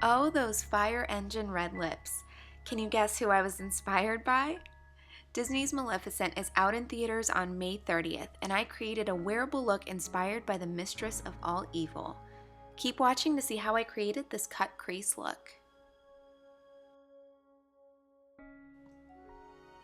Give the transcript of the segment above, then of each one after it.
Oh, those fire engine red lips. Can you guess who I was inspired by? Disney's Maleficent is out in theaters on May 30th, and I created a wearable look inspired by the Mistress of All Evil. Keep watching to see how I created this cut crease look.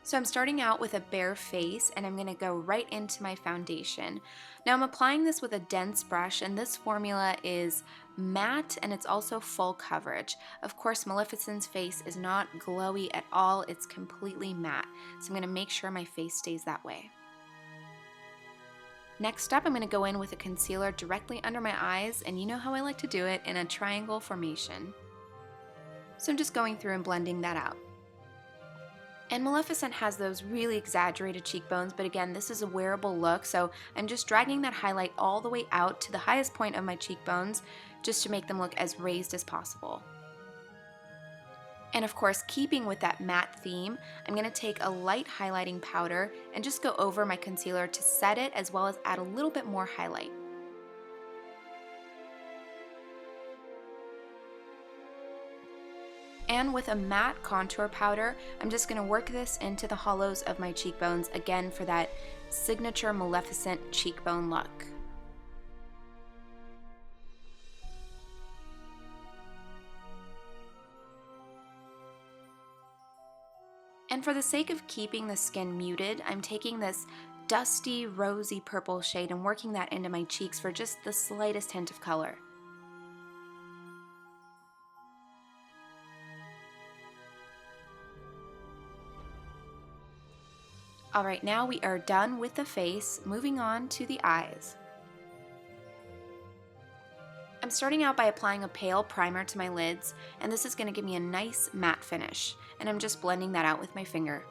So I'm starting out with a bare face, and I'm going to go right into my foundation. Now I'm applying this with a dense brush, and this formula is matte and it's also full coverage. Of course, Maleficent's face is not glowy at all, it's completely matte. So I'm going to make sure my face stays that way. Next up, I'm going to go in with a concealer directly under my eyes, and you know how I like to do it, in a triangle formation. So I'm just going through and blending that out. And Maleficent has those really exaggerated cheekbones, but again, this is a wearable look, so I'm just dragging that highlight all the way out to the highest point of my cheekbones just to make them look as raised as possible. And of course, keeping with that matte theme, I'm going to take a light highlighting powder and just go over my concealer to set it, as well as add a little bit more highlight. And with a matte contour powder, I'm just going to work this into the hollows of my cheekbones, again for that signature Maleficent cheekbone look. And for the sake of keeping the skin muted, I'm taking this dusty, rosy purple shade and working that into my cheeks for just the slightest hint of color. Alright, now we are done with the face, moving on to the eyes. I'm starting out by applying a pale primer to my lids, and this is going to give me a nice matte finish, and I'm just blending that out with my finger.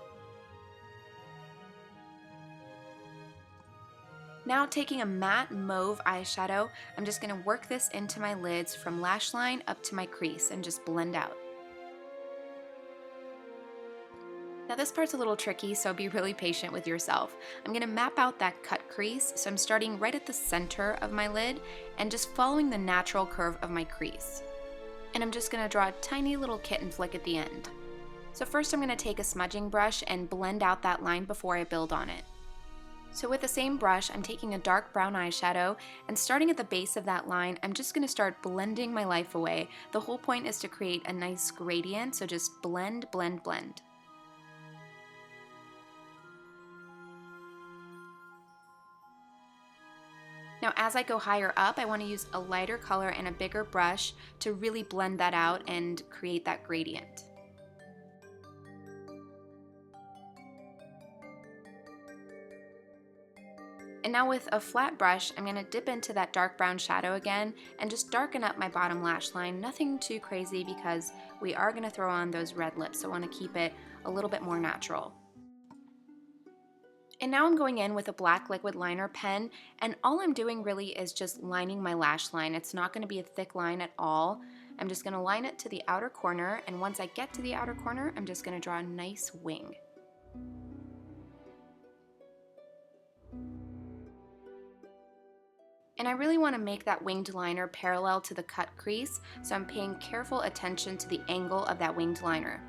Now taking a matte mauve eyeshadow, I'm just going to work this into my lids from lash line up to my crease and just blend out. Now this part's a little tricky, so be really patient with yourself. I'm going to map out that cut crease, so I'm starting right at the center of my lid and just following the natural curve of my crease. And I'm just going to draw a tiny little kitten flick at the end. So first I'm going to take a smudging brush and blend out that line before I build on it. So with the same brush, I'm taking a dark brown eyeshadow, and starting at the base of that line, I'm just going to start blending my life away. The whole point is to create a nice gradient, so just blend, blend, blend. Now as I go higher up, I want to use a lighter color and a bigger brush to really blend that out and create that gradient. And now with a flat brush, I'm going to dip into that dark brown shadow again and just darken up my bottom lash line. Nothing too crazy because we are going to throw on those red lips, so I want to keep it a little bit more natural. And now I'm going in with a black liquid liner pen, and all I'm doing really is just lining my lash line. It's not going to be a thick line at all. I'm just going to line it to the outer corner, and once I get to the outer corner, I'm just going to draw a nice wing. And I really want to make that winged liner parallel to the cut crease, so I'm paying careful attention to the angle of that winged liner.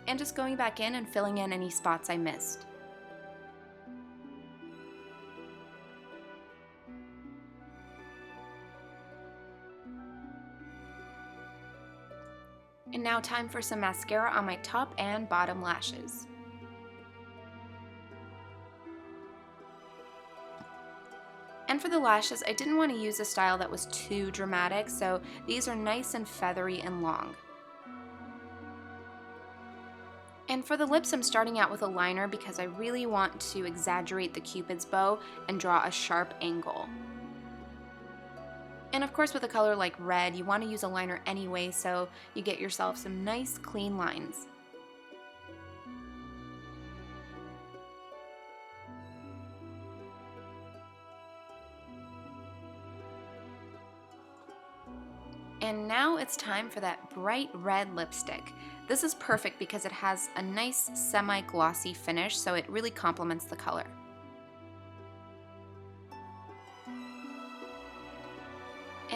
And just going back in and filling in any spots I missed. And now time for some mascara on my top and bottom lashes. And for the lashes, I didn't want to use a style that was too dramatic, so these are nice and feathery and long. And for the lips, I'm starting out with a liner because I really want to exaggerate the Cupid's bow and draw a sharp angle. And of course, with a color like red, you want to use a liner anyway, so you get yourself some nice clean lines. And now it's time for that bright red lipstick. This is perfect because it has a nice semi-glossy finish, so it really complements the color.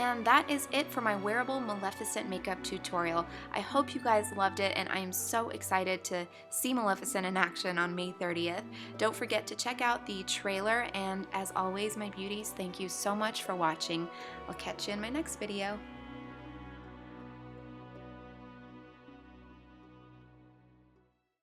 And that is it for my wearable Maleficent makeup tutorial. I hope you guys loved it, and I am so excited to see Maleficent in action on May 30th. Don't forget to check out the trailer, and as always, my beauties, thank you so much for watching. I'll catch you in my next video.